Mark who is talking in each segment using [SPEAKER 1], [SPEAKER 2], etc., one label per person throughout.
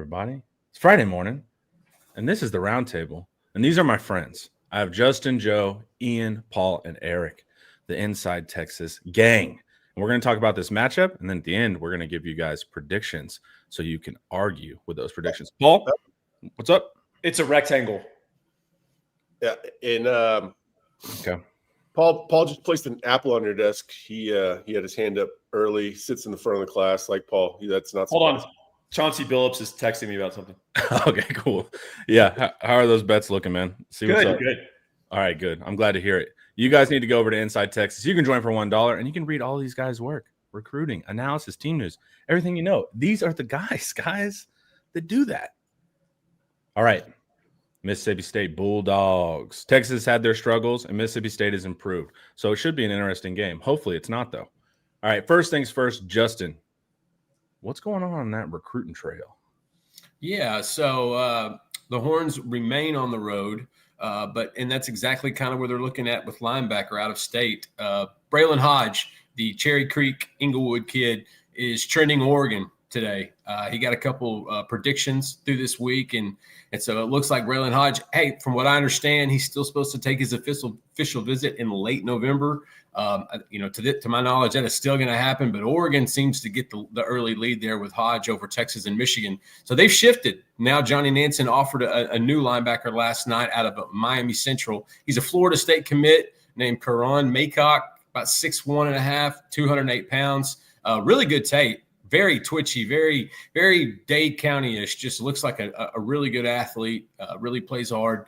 [SPEAKER 1] everybody. It's Friday morning, and this is the Roundtable. And these are my friends. I have Justin, Joe, Ian, Paul, and Eric, the Inside Texas gang. And we're going to talk about this matchup, and then at the end, we're going to give you guys predictions so you can argue with those predictions. Paul, what's up?
[SPEAKER 2] It's a rectangle.
[SPEAKER 3] Yeah, and
[SPEAKER 1] Okay.
[SPEAKER 3] Paul just placed an apple on your desk. He had his hand up early, sits in the front of the class. Like Paul, that's not.
[SPEAKER 2] Hold on, Chauncey Billups is texting me about something.
[SPEAKER 1] Okay, cool. Yeah, how are those bets looking, man? See what's up.
[SPEAKER 2] Good.
[SPEAKER 1] All right, good. I'm glad to hear it. You guys need to go over to Inside Texas. You can join for $1, and you can read all these guys' work, recruiting, analysis, team news, everything you know. These are the guys that do that. All right. Mississippi State Bulldogs. Texas had their struggles, and Mississippi State has improved. So it should be an interesting game. Hopefully it's not, though. All right, first things first, Justin, what's going on that recruiting trail?
[SPEAKER 4] Yeah, so the Horns remain on the road, and that's exactly kind of where they're looking at with linebacker out of state. Braylon Hodge, the Cherry Creek Inglewood kid, is trending Oregon today. He got a couple predictions through this week, and so it looks like Braylon Hodge, hey, from what I understand, he's still supposed to take his official visit in late November. To my knowledge, that is still going to happen, but Oregon seems to get the early lead there with Hodge over Texas and Michigan. So they've shifted. Now Johnny Nansen offered a new linebacker last night out of Miami Central. He's a Florida State commit named Karan Maycock, about 6'1.5", 208 pounds. Really good tape. Very twitchy, very, very Dade County-ish. Just looks like a really good athlete, really plays hard.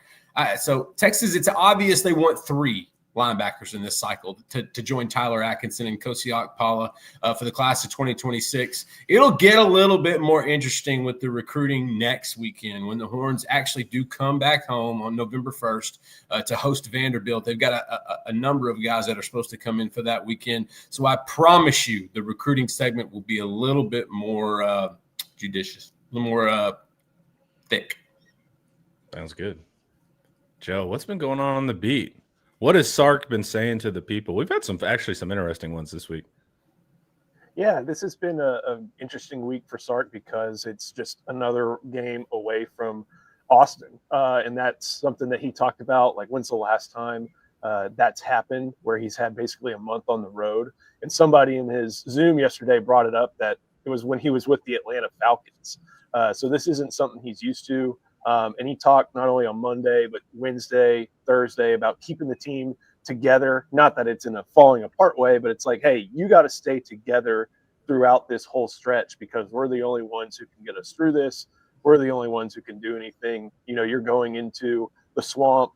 [SPEAKER 4] So Texas, it's obvious they want 3 linebackers in this cycle to join Tyler Atkinson and Kosiak Pala for the class of 2026. It'll get a little bit more interesting with the recruiting next weekend when the Horns actually do come back home on November 1st to host Vanderbilt. They've got a number of guys that are supposed to come in for that weekend. So I promise you the recruiting segment will be a little bit more judicious, a little more thick.
[SPEAKER 1] Sounds good. Joe, what's been going on the beat? What has Sark been saying to the people? We've had some interesting ones this week.
[SPEAKER 5] Yeah, this has been an interesting week for Sark because it's just another game away from Austin. And that's something that he talked about, like when's the last time that's happened, where he's had basically a month on the road. And somebody in his Zoom yesterday brought it up that it was when he was with the Atlanta Falcons. So this isn't something he's used to. And he talked not only on Monday, but Wednesday, Thursday about keeping the team together. Not that it's in a falling apart way, but it's like, hey, you got to stay together throughout this whole stretch because we're the only ones who can get us through this. We're the only ones who can do anything. You know, you're going into the swamp.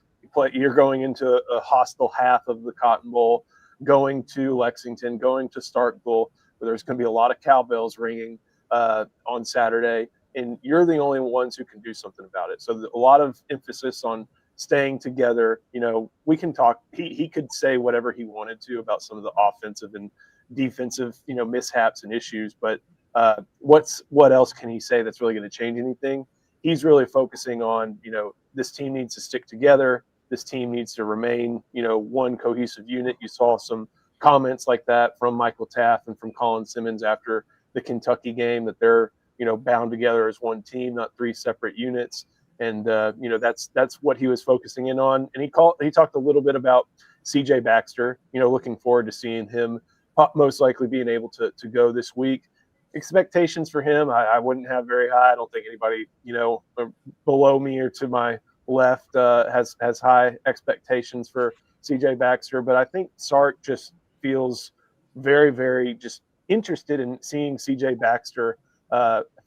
[SPEAKER 5] You're going into a hostile half of the Cotton Bowl, going to Lexington, going to Starkville, where there's going to be a lot of cowbells ringing on Saturday. And you're the only ones who can do something about it. So a lot of emphasis on staying together. You know, we can talk. He could say whatever he wanted to about some of the offensive and defensive, mishaps and issues. But what else can he say that's really going to change anything? He's really focusing on, this team needs to stick together. This team needs to remain, one cohesive unit. You saw some comments like that from Michael Taft and from Colin Simmons after the Kentucky game that they're, bound together as one team, not 3 separate units. And, that's what he was focusing in on. And he talked a little bit about CJ Baxter, looking forward to seeing him most likely being able to go this week. Expectations for him, I wouldn't have very high. I don't think anybody, below me or to my left has high expectations for CJ Baxter. But I think Sark just feels very, very just interested in seeing CJ Baxter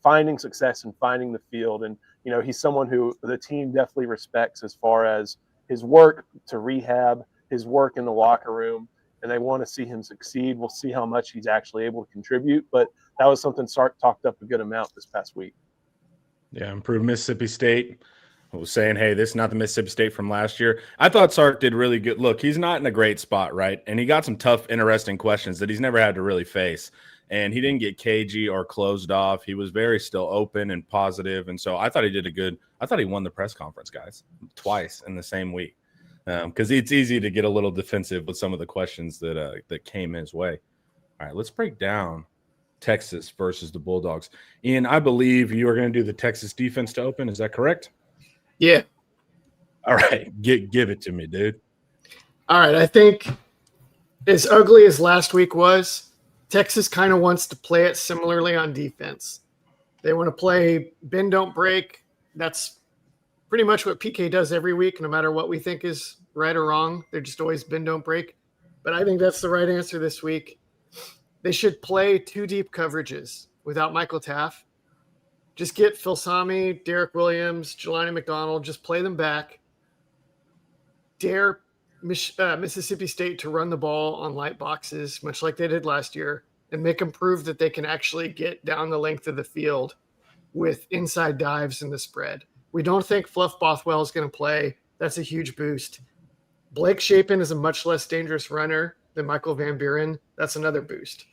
[SPEAKER 5] finding success and finding the field. And, he's someone who the team definitely respects as far as his work to rehab, his work in the locker room, and they want to see him succeed. We'll see how much he's actually able to contribute. But that was something Sark talked up a good amount this past week.
[SPEAKER 1] Yeah, improved Mississippi State. I was saying, hey, this is not the Mississippi State from last year. I thought Sark did really good. Look, he's not in a great spot, right? And he got some tough, interesting questions that he's never had to really face. And he didn't get cagey or closed off. He was very still open and positive. And so I thought I thought he won the press conference, guys, twice in the same week. Because it's easy to get a little defensive with some of the questions that came his way. All right, let's break down Texas versus the Bulldogs. Ian, I believe you are going to do the Texas defense to open. Is that correct?
[SPEAKER 6] Yeah.
[SPEAKER 1] All right. Give it to me, dude.
[SPEAKER 6] All right. I think as ugly as last week was, Texas kind of wants to play it similarly on defense. They want to play bend, don't break. That's pretty much what PK does every week, no matter what we think is right or wrong. They're just always bend, don't break. But I think that's the right answer this week. They should play 2 deep coverages without Michael Taff. Just get Filsami, Derek Williams, Jelani McDonald, just play them back. Dare Mississippi State to run the ball on light boxes, much like they did last year, and make them prove that they can actually get down the length of the field with inside dives in the spread. We don't think Fluff Bothwell is going to play. That's a huge boost. Blake Shapen is a much less dangerous runner than Michael Van Buren. That's another boost.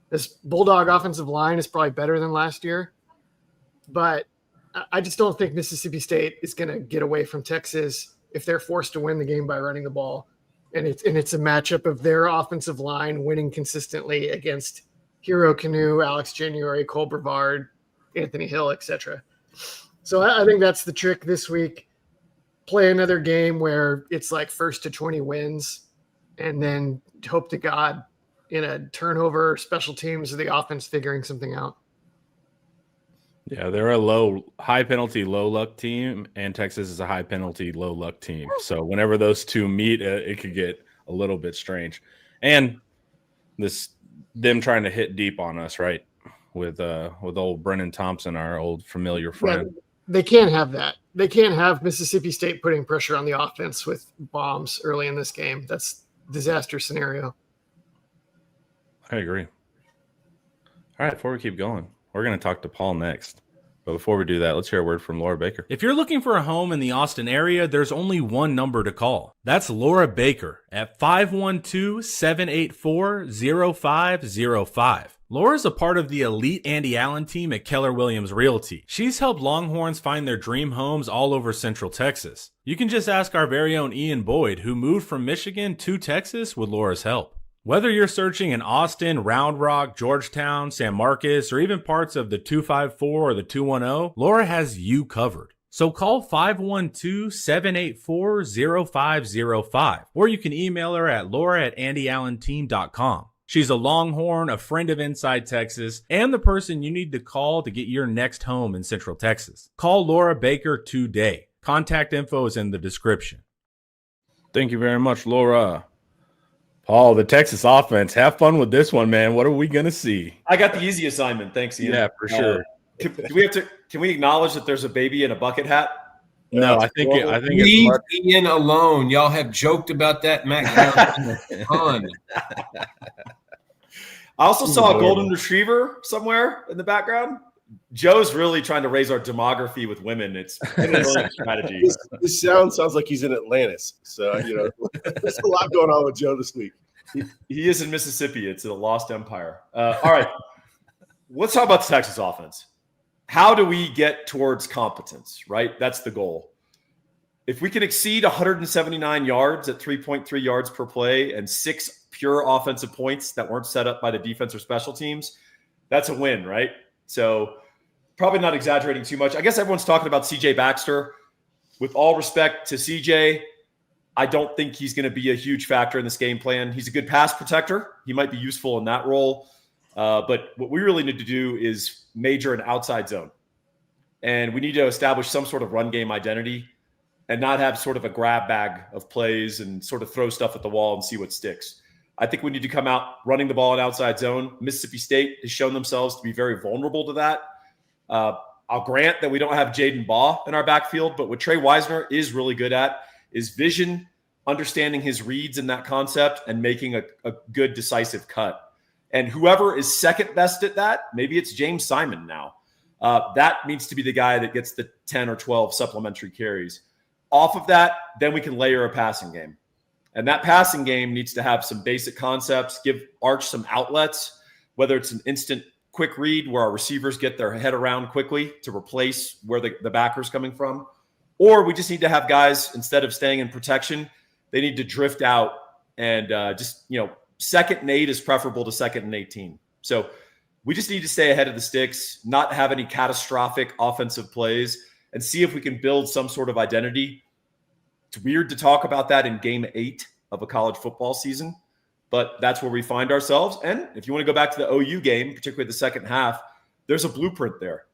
[SPEAKER 6] This Bulldog offensive line is probably better than last year, but I just don't think Mississippi State is going to get away from Texas if they're forced to win the game by running the ball. And it's a matchup of their offensive line winning consistently against Hero Canoe, Alex January, Cole Brevard, Anthony Hill, etc. So I think that's the trick this week. Play another game where it's like 1st to 20 wins, and then hope to God in a turnover, special teams, or the offense figuring something out.
[SPEAKER 1] Yeah, they're a high penalty, low luck team, and Texas is a high penalty, low luck team. So whenever those two meet, it could get a little bit strange. And them trying to hit deep on us, right? With old Brennan Thompson, our old familiar friend.
[SPEAKER 6] Yeah, they can't have that. They can't have Mississippi State putting pressure on the offense with bombs early in this game. That's a disaster scenario.
[SPEAKER 1] I agree. All right, before we keep going, we're going to talk to Paul next. But before we do that, let's hear a word from Laura Baker.
[SPEAKER 7] If you're looking for a home in the Austin area, there's only one number to call. That's Laura Baker at 512-784-0505. Laura's a part of the elite Andy Allen team at Keller Williams Realty. She's helped Longhorns find their dream homes all over Central Texas. You can just ask our very own Ian Boyd, who moved from Michigan to Texas with Laura's help. Whether you're searching in Austin, Round Rock, Georgetown, San Marcos, or even parts of the 254 or the 210, Laura has you covered. So call 512-784-0505, or you can email her at laura@andyallenteam.com. She's a Longhorn, a friend of Inside Texas, and the person you need to call to get your next home in Central Texas. Call Laura Baker today. Contact info is in the description.
[SPEAKER 1] Thank you very much, Laura. Paul, the Texas offense. Have fun with this one, man. What are we going to see?
[SPEAKER 2] I got the easy assignment. Thanks, Ian.
[SPEAKER 1] Yeah, for sure.
[SPEAKER 2] Can we acknowledge that there's a baby in a bucket hat?
[SPEAKER 1] No, I think
[SPEAKER 4] Leave Ian alone. Y'all have joked about that, Matt.
[SPEAKER 2] I also saw a golden retriever somewhere in the background. Joe's really trying to raise our demography with women. It's been a brilliant strategy.
[SPEAKER 3] This sounds like he's in Atlantis. So, there's a lot going on with Joe this week.
[SPEAKER 2] He is in Mississippi. It's a lost empire. All right. Let's talk about the Texas offense. How do we get towards competence, right? That's the goal. If we can exceed 179 yards at 3.3 yards per play and 6 pure offensive points that weren't set up by the defense or special teams, that's a win, right? So probably not exaggerating too much. I guess everyone's talking about CJ Baxter. With all respect to CJ, I don't think he's going to be a huge factor in this game plan. He's a good pass protector. He might be useful in that role. But what we really need to do is major an outside zone. And we need to establish some sort of run game identity and not have sort of a grab bag of plays and sort of throw stuff at the wall and see what sticks. I think we need to come out running the ball in outside zone. Mississippi State has shown themselves to be very vulnerable to that. I'll grant that we don't have Jaden Baugh in our backfield, but what Trey Wisner is really good at is vision, understanding his reads in that concept, and making a good decisive cut. And whoever is second best at that, maybe it's James Simon now. That needs to be the guy that gets the 10 or 12 supplementary carries. Off of that, then we can layer a passing game. And that passing game needs to have some basic concepts, give Arch some outlets, whether it's an instant quick read where our receivers get their head around quickly to replace where the backer's coming from, or we just need to have guys, instead of staying in protection, they need to drift out and second and 8 is preferable to second and 18. So We just need to stay ahead of the sticks, not have any catastrophic offensive plays, and see if we can build some sort of identity. It's weird to talk about that in game 8 of a college football season, but that's where we find ourselves. And if you want to go back to the OU game, particularly the second half, there's a blueprint there.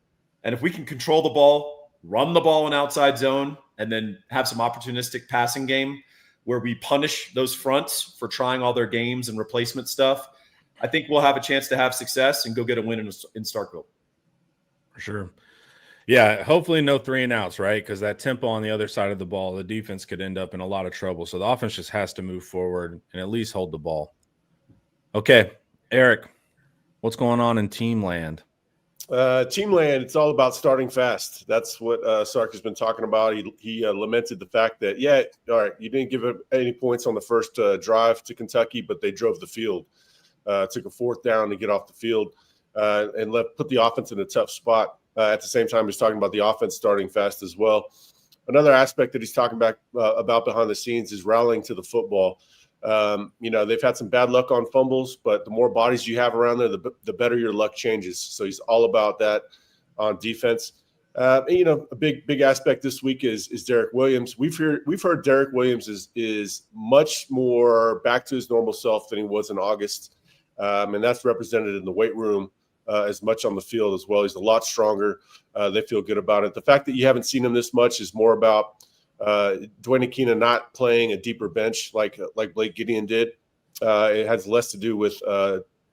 [SPEAKER 2] And if we can control the ball, run the ball in outside zone, and then have some opportunistic passing game where we punish those fronts for trying all their games and replacement stuff, I think we'll have a chance to have success and go get a win in Starkville.
[SPEAKER 1] For sure. Yeah, hopefully no 3 and outs, right? Because that tempo on the other side of the ball, the defense could end up in a lot of trouble. So the offense just has to move forward and at least hold the ball. Okay, Eric, what's going on in team land?
[SPEAKER 3] Team land, it's all about starting fast. That's what Sark has been talking about. He lamented the fact that, all right, you didn't give up any points on the first drive to Kentucky, but they drove the field. Took a 4th down to get off the field and put the offense in a tough spot. At the same time, he's talking about the offense starting fast as well. Another aspect that he's talking about behind the scenes is rallying to the football. They've had some bad luck on fumbles, but the more bodies you have around there, the better your luck changes. So he's all about that on defense. A big aspect this week is Derek Williams. We've heard Derek Williams is much more back to his normal self than he was in August, and that's represented in the weight room as much on the field as well. He's a lot stronger. They feel good about it. The fact that you haven't seen him this much is more about Dwayne Akina not playing a deeper bench like Blake Gideon did. It has less to do with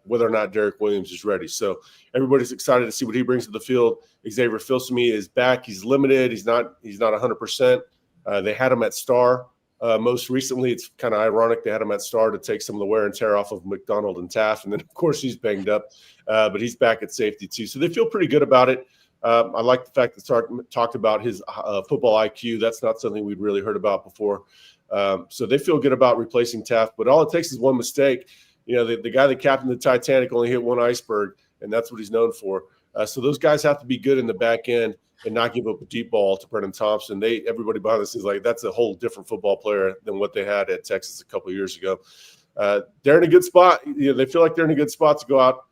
[SPEAKER 3] whether or not Derek Williams is ready. So everybody's excited to see what he brings to the field. Xavier Filsaime is back. He's limited. He's not 100%. They had him at star. Most recently, it's kind of ironic they had him at star to take some of the wear and tear off of McDonald and Taft. And then, of course, he's banged up, but he's back at safety too. So they feel pretty good about it. I like the fact that Sark talked about his football IQ. That's not something we'd really heard about before. So they feel good about replacing Taft. But all it takes is one mistake. The guy that captained the Titanic only hit one iceberg, and that's what he's known for. So those guys have to be good in the back end and not give up a deep ball to Brennan Thompson. Everybody behind the scenes like that's a whole different football player than what they had at Texas a couple of years ago. They're in a good spot. They feel like they're in a good spot to go out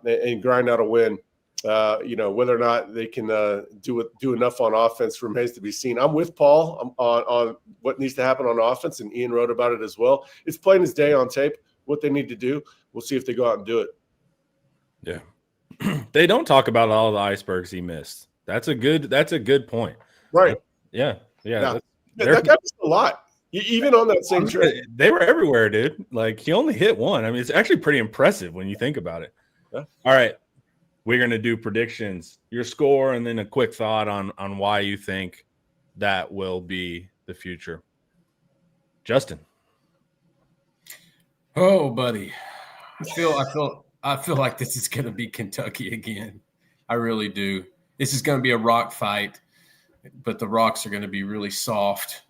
[SPEAKER 3] and grind out a win. Whether or not they can do enough on offense remains to be seen. I'm with Paul on what needs to happen on offense, and Ian wrote about it as well. It's plain as day on tape what they need to do. We'll see if they go out and do it.
[SPEAKER 1] Yeah. They don't talk about all the icebergs he missed. That's a good point.
[SPEAKER 3] Right.
[SPEAKER 1] Yeah.
[SPEAKER 3] That guy missed a lot. Even on that same trip.
[SPEAKER 1] They were everywhere, dude. Like, he only hit one. I mean, it's actually pretty impressive when you think about it.
[SPEAKER 3] Yeah.
[SPEAKER 1] All right. We're going to do predictions, your score, and then a quick thought on why you think that will be the future. Justin.
[SPEAKER 4] Oh, buddy. I feel like this is going to be Kentucky again. I really do. This is going to be a rock fight, but the rocks are going to be really soft.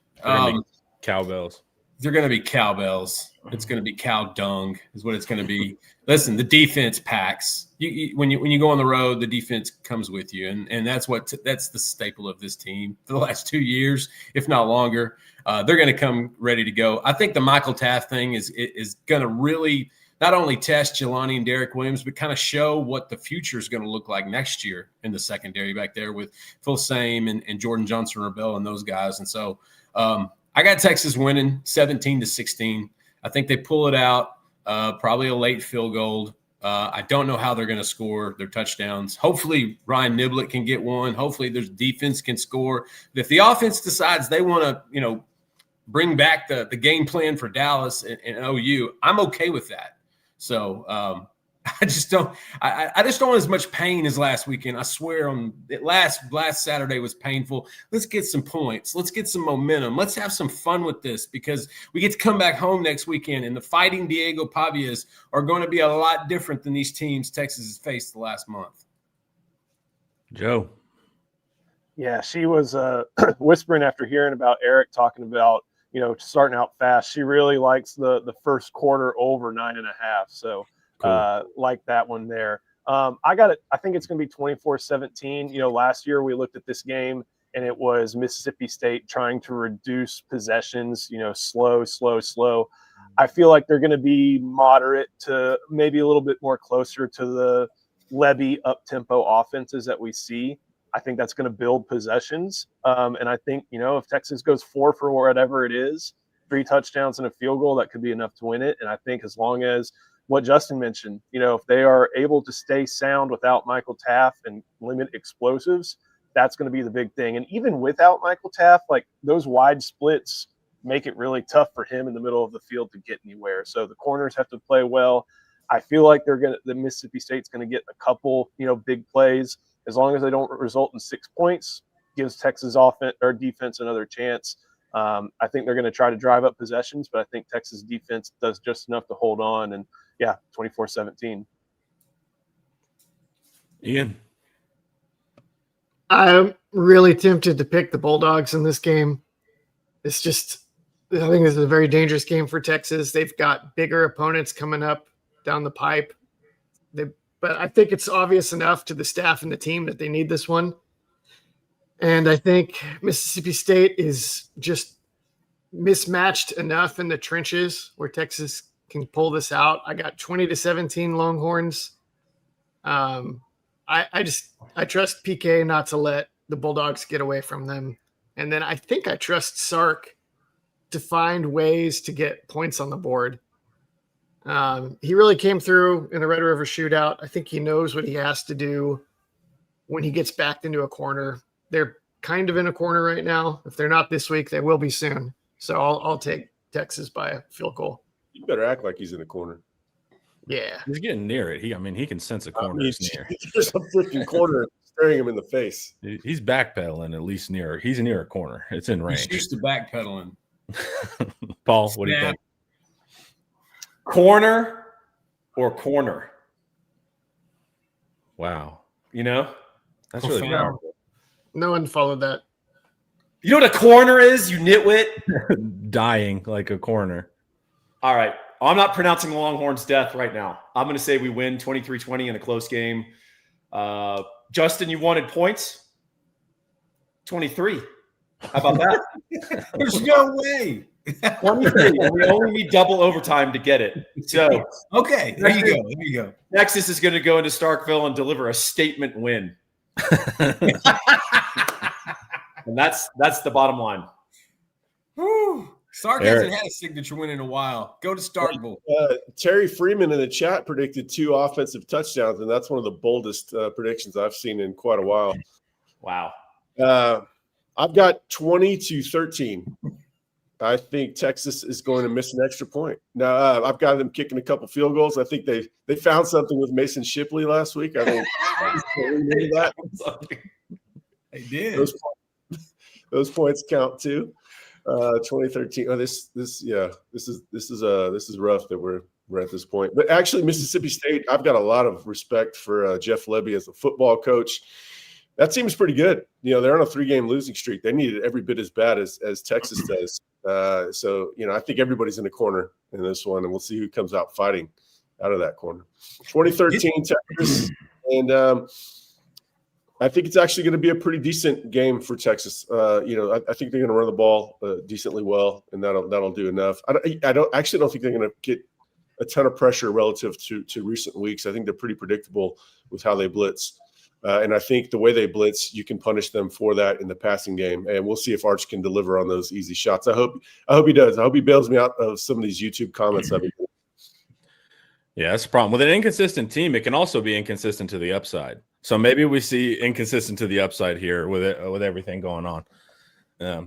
[SPEAKER 1] Cowbells.
[SPEAKER 4] They're going to be cowbells. It's going to be cow dung is what it's going to be. Listen, the defense packs. When you go on the road, the defense comes with you, and that's the staple of this team for the last 2 years, if not longer. They're going to come ready to go. I think the Michael Taft thing is going to really not only test Jelani and Derek Williams, but kind of show what the future is going to look like next year in the secondary back there with Filsaime and Jordan Johnson-Rebel and those guys. And so I got Texas winning 17-16. I think they pull it out, probably a late field goal. I don't know how they're going to score their touchdowns. Hopefully Ryan Niblett can get one. Hopefully their defense can score. But if the offense decides they want to, bring back the game plan for Dallas and OU, I'm okay with that. So I just don't want as much pain as last weekend. I swear last Saturday was painful. Let's get some points. Let's get some momentum. Let's have some fun with this because we get to come back home next weekend, and the Fighting Diego Pavias are going to be a lot different than these teams Texas has faced the last month.
[SPEAKER 1] Joe.
[SPEAKER 5] Yeah, she was whispering after hearing about Eric talking about, starting out fast. She really likes the first quarter over 9.5. So cool. Like that one there. I think it's going to be 24-17. Last year we looked at this game and it was Mississippi State trying to reduce possessions, slow. I feel like they're going to be moderate to maybe a little bit more closer to the Levy up-tempo offenses that we see. I think that's going to build possessions. And I think, if Texas goes 4 for whatever it is, 3 touchdowns and a field goal, that could be enough to win it. And I think as long as what Justin mentioned, if they are able to stay sound without Michael Taft and limit explosives, that's going to be the big thing. And even without Michael Taft, like those wide splits make it really tough for him in the middle of the field to get anywhere. So the corners have to play well. I feel like the Mississippi State's going to get a couple, big plays. As long as they don't result in 6 points, gives Texas offense or defense another chance. I think they're going to try to drive up possessions, but I think Texas defense does just enough to hold on. And 24-17.
[SPEAKER 1] Ian.
[SPEAKER 6] I'm really tempted to pick the Bulldogs in this game. It's just, I think this is a very dangerous game for Texas. They've got bigger opponents coming up down the pipe. But I think it's obvious enough to the staff and the team that they need this one. And I think Mississippi State is just mismatched enough in the trenches where Texas can pull this out. I got 20-17 Longhorns. I trust PK not to let the Bulldogs get away from them. And then I think I trust Sark to find ways to get points on the board. He really came through in the Red River shootout. I think he knows what he has to do when he gets backed into a corner. They're kind of in a corner right now. If they're not this week, they will be soon. So I'll take Texas by a field goal.
[SPEAKER 3] You better act like he's in the corner.
[SPEAKER 6] Yeah.
[SPEAKER 1] He's getting near it. He can sense a corner is near.
[SPEAKER 3] There's a freaking corner staring him in the face.
[SPEAKER 1] He's backpedaling at least near. He's near a corner. It's in range.
[SPEAKER 4] He's used to backpedaling.
[SPEAKER 1] Paul, what do you think?
[SPEAKER 2] Corner or corner?
[SPEAKER 1] Wow.
[SPEAKER 2] That's really
[SPEAKER 4] Profound.
[SPEAKER 2] powerful.
[SPEAKER 6] No one followed that.
[SPEAKER 2] You know what a corner is, you nitwit?
[SPEAKER 1] Dying like a corner.
[SPEAKER 2] All right. I'm not pronouncing Longhorns' death right now. I'm going to say we win 23-20 in a close game. Justin, you wanted points? 23. How about that?
[SPEAKER 4] There's no way.
[SPEAKER 2] 23. We only need double overtime to get it. So,
[SPEAKER 4] Okay, there you go.
[SPEAKER 2] Texas is going to go into Starkville and deliver a statement win. And that's the bottom line.
[SPEAKER 4] Whew. Sark hasn't had a signature win in a while. Go to Starkville.
[SPEAKER 3] Terry Freeman in the chat predicted 2 offensive touchdowns, and that's one of the boldest predictions I've seen in quite a while.
[SPEAKER 2] Wow.
[SPEAKER 3] I've got 20-13. I think Texas is going to miss an extra point. Now, I've got them kicking a couple field goals. I think they found something with Mason Shipley last week. I think that.
[SPEAKER 4] They did.
[SPEAKER 3] Those points count too. 2013. Oh, this is rough that we're at this point. But actually, Mississippi State, I've got a lot of respect for Jeff Lebby as a football coach. That seems pretty good. They're on a 3-game losing streak. They need it every bit as bad as Texas does. So I think everybody's in the corner in this one, and we'll see who comes out fighting out of that corner. 2013 Texas, and I think it's actually going to be a pretty decent game for Texas. I think they're going to run the ball decently well, and that'll do enough. I don't think they're going to get a ton of pressure relative to recent weeks. I think they're pretty predictable with how they blitz. And I think the way they blitz, you can punish them for that in the passing game. And we'll see if Arch can deliver on those easy shots. I hope he does. I hope he bails me out of some of these YouTube comments I've been doing.
[SPEAKER 1] Yeah, that's the problem. With an inconsistent team, it can also be inconsistent to the upside. So maybe we see inconsistent to the upside here with everything going on.
[SPEAKER 3] Yeah,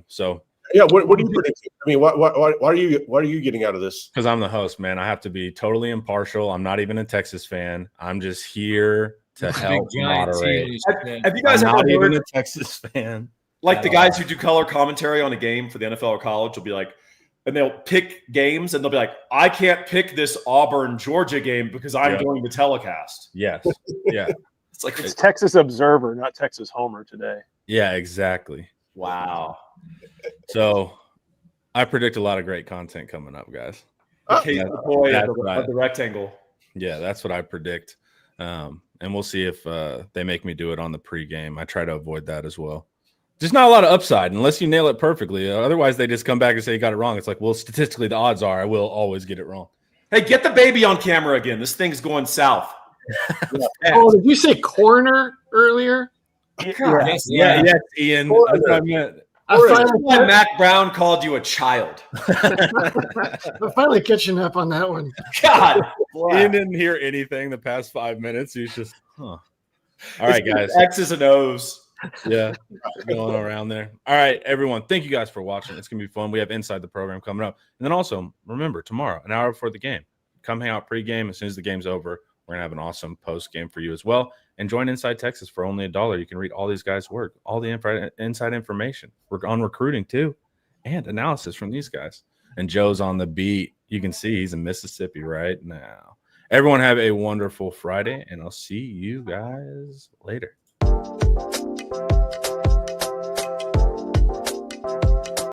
[SPEAKER 3] what do you predict? I mean, why are you getting out of this?
[SPEAKER 1] Because I'm the host, man. I have to be totally impartial. I'm not even a Texas fan. I'm just here to help moderate.
[SPEAKER 2] Have you guys
[SPEAKER 1] I'm
[SPEAKER 2] ever
[SPEAKER 1] not even
[SPEAKER 2] heard
[SPEAKER 1] a Texas fan?
[SPEAKER 2] Like the guys who do color commentary on a game for the NFL or college will be like, and they'll pick games and they'll be like, I can't pick this Auburn Georgia game because I'm doing the telecast.
[SPEAKER 1] Yes. Yeah.
[SPEAKER 5] It's Texas Observer, not Texas Homer today.
[SPEAKER 1] Yeah, exactly.
[SPEAKER 2] Wow.
[SPEAKER 1] So I predict a lot of great content coming up, guys.
[SPEAKER 2] Of the rectangle.
[SPEAKER 1] Yeah, that's what I predict. And we'll see if they make me do it on the pregame. I try to avoid that as well. Just not a lot of upside unless you nail it perfectly. Otherwise, they just come back and say you got it wrong. It's like, well, statistically, the odds are I will always get it wrong.
[SPEAKER 2] Hey, get the baby on camera again. This thing's going south.
[SPEAKER 6] Oh, did you say corner earlier?
[SPEAKER 4] Yes,
[SPEAKER 1] Yes, Ian. That's what I meant.
[SPEAKER 6] I
[SPEAKER 2] That's
[SPEAKER 6] finally,
[SPEAKER 2] why Mac Brown called you a child.
[SPEAKER 6] I'm finally catching up on that one.
[SPEAKER 2] God.
[SPEAKER 1] Ian didn't hear anything the past 5 minutes. He's just, All right, guys.
[SPEAKER 2] X's and O's.
[SPEAKER 1] Yeah, going around there. All right, everyone. Thank you guys for watching. It's going to be fun. We have Inside the Program coming up. And then also, remember, tomorrow, an hour before the game, come hang out pregame. As soon as the game's over, we're going to have an awesome post game for you as well. And join Inside Texas for only $1. You can read all these guys' work, all the inside information. We're on recruiting too, and analysis from these guys. And Joe's on the beat. You can see he's in Mississippi right now. Everyone have a wonderful Friday, and I'll see you guys later.